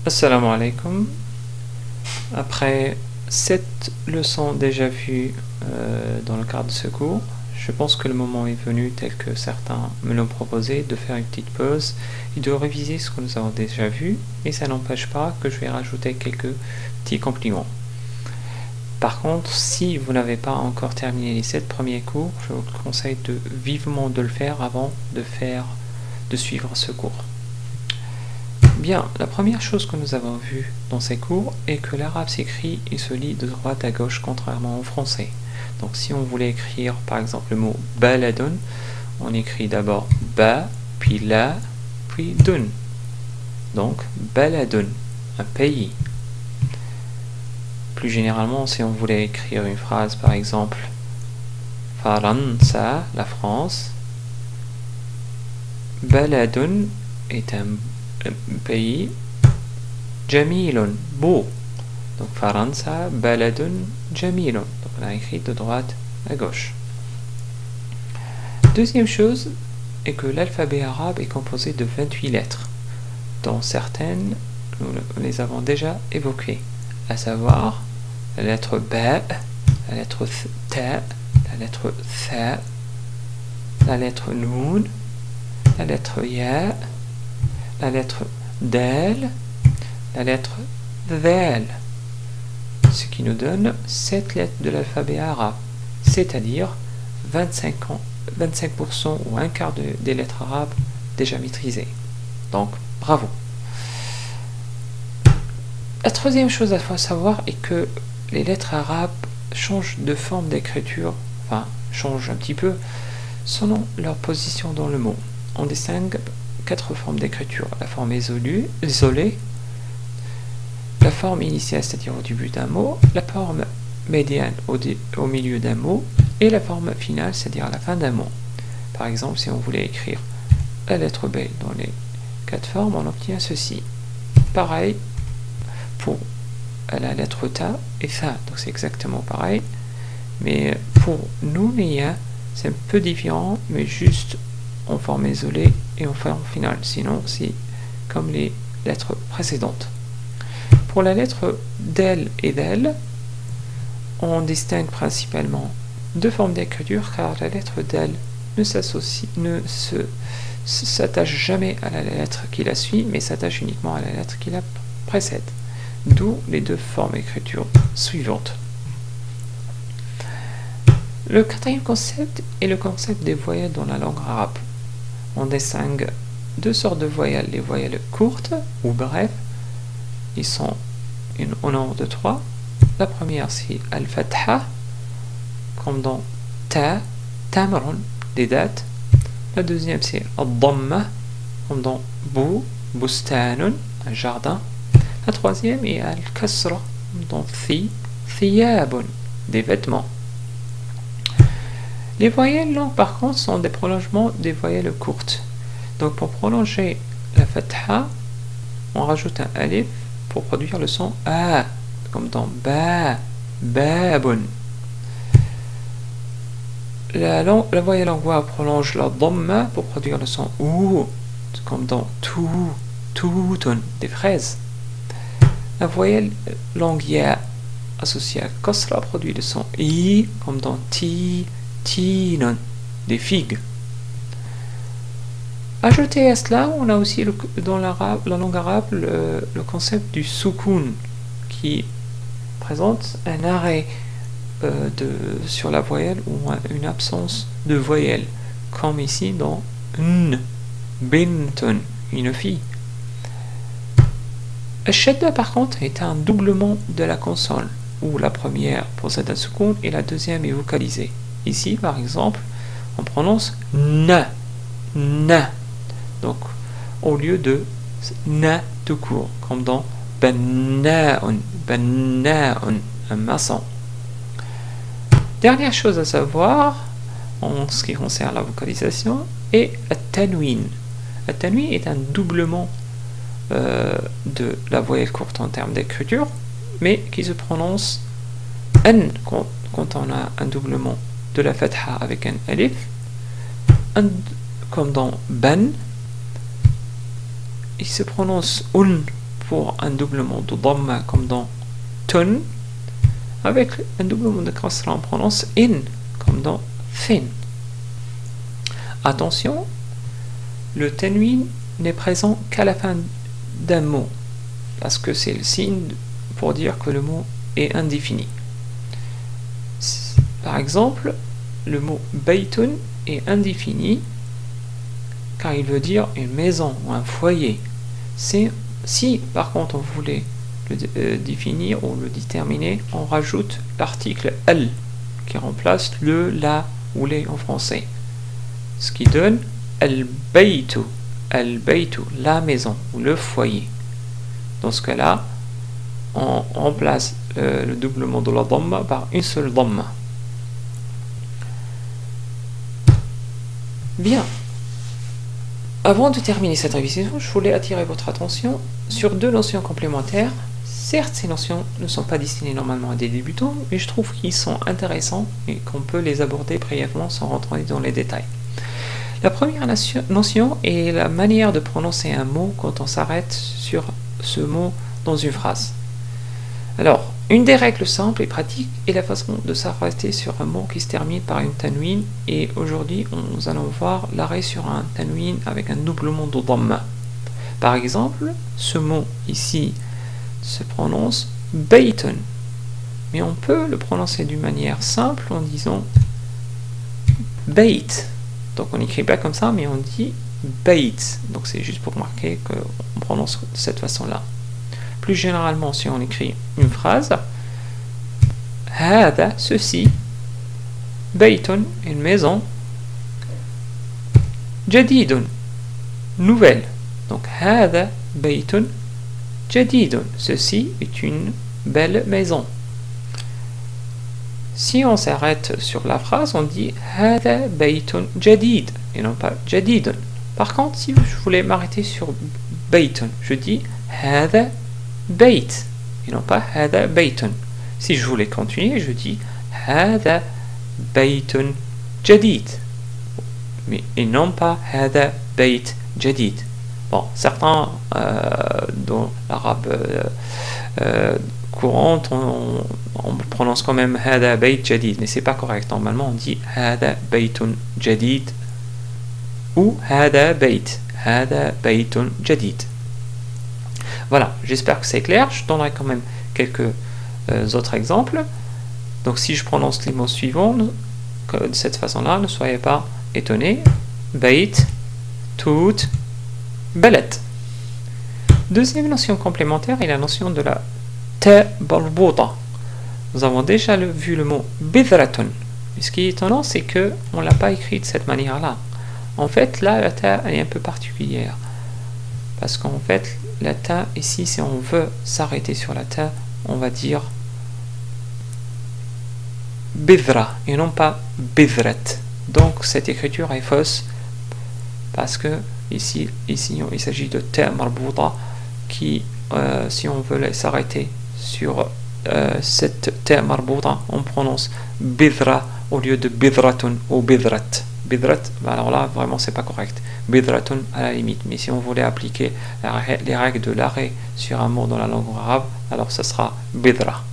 Assalamu alaikum. Après 7 leçons déjà vues dans le cadre de ce cours, je pense que le moment est venu, tel que certains me l'ont proposé, de faire une petite pause et de réviser ce que nous avons déjà vu, et ça n'empêche pas que je vais rajouter quelques petits compliments. Par contre, si vous n'avez pas encore terminé les 7 premiers cours, je vous conseille vivement de le faire avant de suivre ce cours. Bien, la première chose que nous avons vue dans ces cours est que l'arabe s'écrit et se lit de droite à gauche, contrairement au français. Donc si on voulait écrire par exemple le mot baladun, on écrit d'abord ba, puis la, puis dun. Donc baladun, un pays. Plus généralement, si on voulait écrire une phrase par exemple Faransa, la France, baladun est un pays jamilun, beau. Donc Faransa baladun jamilun. Donc on a écrit de droite à gauche. Deuxième chose est que l'alphabet arabe est composé de 28 lettres, dont certaines nous les avons déjà évoquées, à savoir la lettre ba, la lettre ta, la lettre tha, la lettre noun, la lettre ya, la lettre dal, la lettre dhal, ce qui nous donne 7 lettres de l'alphabet arabe, c'est-à-dire 25% ou un quart des lettres arabes déjà maîtrisées. Donc, bravo. La troisième chose à savoir est que les lettres arabes changent de forme d'écriture, enfin, changent un petit peu, selon leur position dans le mot. On distingue 4 formes d'écriture: la forme isolée, la forme initiale, c'est-à-dire au début d'un mot, la forme médiane au milieu d'un mot, et la forme finale, c'est-à-dire à la fin d'un mot. Par exemple, si on voulait écrire la lettre B dans les 4 formes, on obtient ceci. Pareil pour la lettre ta et tha, donc c'est exactement pareil, mais pour nous, c'est un peu différent, mais juste en forme isolée et en forme finale, sinon c'est comme les lettres précédentes. Pour la lettre del et del, on distingue principalement 2 formes d'écriture, car la lettre del ne s'attache jamais à la lettre qui la suit, mais s'attache uniquement à la lettre qui la précède, d'où les 2 formes d'écriture suivantes. Le quatrième concept est le concept des voyelles dans la langue arabe. On distingue 2 sortes de voyelles: les voyelles courtes ou brèves. Ils sont au nombre de 3. La première, c'est al-fatha, comme dans ta, tamrun, des dates. La deuxième, c'est al-dhamma, comme dans bu, bustanun, un jardin. La troisième est al-kasra, comme dans thi, thiyabun, des vêtements. Les voyelles longues, par contre, sont des prolongements des voyelles courtes. Donc, pour prolonger la fatha, on rajoute un alif pour produire le son a, comme dans ba, babun. La voyelle longue prolonge la dhamma pour produire le son ou, comme dans tu, tutun, des fraises. La voyelle longue ya associée à kasra produit le son i, comme dans ti, tinon, des figues. Ajouté à cela, on a aussi dans la langue arabe le concept du soukoun, qui présente un arrêt sur la voyelle ou une absence de voyelle, comme ici dans n, bintun, une fille. Shadda, par contre, est un doublement de la consonne, où la première possède un soukoun et la deuxième est vocalisée. Ici, par exemple, on prononce na, na. Donc, au lieu de na tout court, comme dans banna'un, un maçon. Dernière chose à savoir, en ce qui concerne la vocalisation, est at-tanwin. At-tanwin est un doublement de la voyelle courte en termes d'écriture, mais qui se prononce an quand on a un doublement de la fatha avec un alif, comme dans ban. Il se prononce un pour un doublement de dhamma comme dans tun. Avec un doublement de kasra, on prononce in comme dans fin. Attention, le tanwin n'est présent qu'à la fin d'un mot, parce que c'est le signe pour dire que le mot est indéfini. Par exemple, le mot baytun est indéfini car il veut dire une maison ou un foyer. Si par contre on voulait le définir ou le déterminer, on rajoute l'article al qui remplace le, la ou les en français, ce qui donne al-baytu, la maison ou le foyer. Dans ce cas-là, on remplace le doublement de la dhamma par une seule dhamma. Bien. Avant de terminer cette révision, je voulais attirer votre attention sur deux notions complémentaires. Certes, ces notions ne sont pas destinées normalement à des débutants, mais je trouve qu'ils sont intéressants et qu'on peut les aborder brièvement sans rentrer dans les détails. La première notion est la manière de prononcer un mot quand on s'arrête sur ce mot dans une phrase. Alors, une des règles simples et pratiques est la façon de s'arrêter sur un mot qui se termine par une tanwin, et aujourd'hui nous allons voir l'arrêt sur un tanwin avec un doublement de dhamma. Par exemple, ce mot ici se prononce baytun, mais on peut le prononcer d'une manière simple en disant bayt. Donc on n'écrit pas comme ça, mais on dit bayt. Donc c'est juste pour marquer qu'on prononce de cette façon-là. Plus généralement, si on écrit une phrase, hada, ceci, baytun, une maison, jadidun, nouvelle. Donc hada baytun jadidun, ceci est une belle maison. Si on s'arrête sur la phrase, on dit hada baytun jadid et non pas jadidun. Par contre, si je voulais m'arrêter sur baytun, je dis hada bayt et non pas hada baytun. Si je voulais continuer, je dis hada baytun jadid et non pas hada bayt jadid. Bon, certains dans l'arabe courante, on prononce quand même hada bayt jadid, mais c'est pas correct. Normalement, on dit hada baytun jadid ou hada baytun jadid. Voilà, j'espère que c'est clair. Je donnerai quand même quelques autres exemples. Donc si je prononce les mots suivants de cette façon-là, ne soyez pas étonnés. Bayt, tout, balad. Deuxième notion complémentaire est la notion de la ta marbuta. Nous avons déjà vu le mot bidratun. Mais ce qui est étonnant, c'est que on l'a pas écrit de cette manière-là. En fait, là, la ta est un peu particulière. Parce qu'en fait, la ta, ici, si on veut s'arrêter sur la ta, on va dire bidra et non pas bidrat. Donc, cette écriture est fausse parce que ici il s'agit de ta marbuta qui, si on veut s'arrêter sur cette ta marbuta, on prononce bidra au lieu de bidratun ou bidrat. Bidrat, alors là, vraiment, c'est pas correct. Bidratun à la limite. Mais si on voulait appliquer les règles de l'arrêt sur un mot dans la langue arabe, alors ça sera bidra.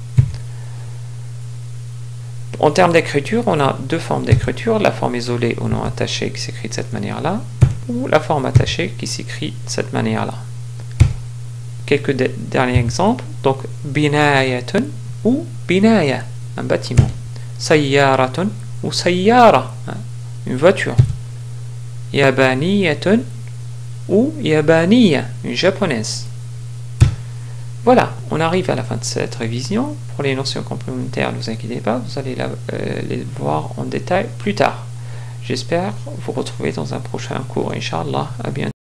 En termes d'écriture, on a deux formes d'écriture. La forme isolée ou non attachée qui s'écrit de cette manière-là, ou la forme attachée qui s'écrit de cette manière-là. Quelques derniers exemples. Donc, binayatun ou binaya, un bâtiment. Sayyaratun ou sayyara, une voiture. Yabaniyatun ou yabaniya, une japonaise. Voilà, on arrive à la fin de cette révision. Pour les notions complémentaires, ne vous inquiétez pas, vous allez les voir en détail plus tard. J'espère vous retrouver dans un prochain cours, Inch'Allah. À bientôt.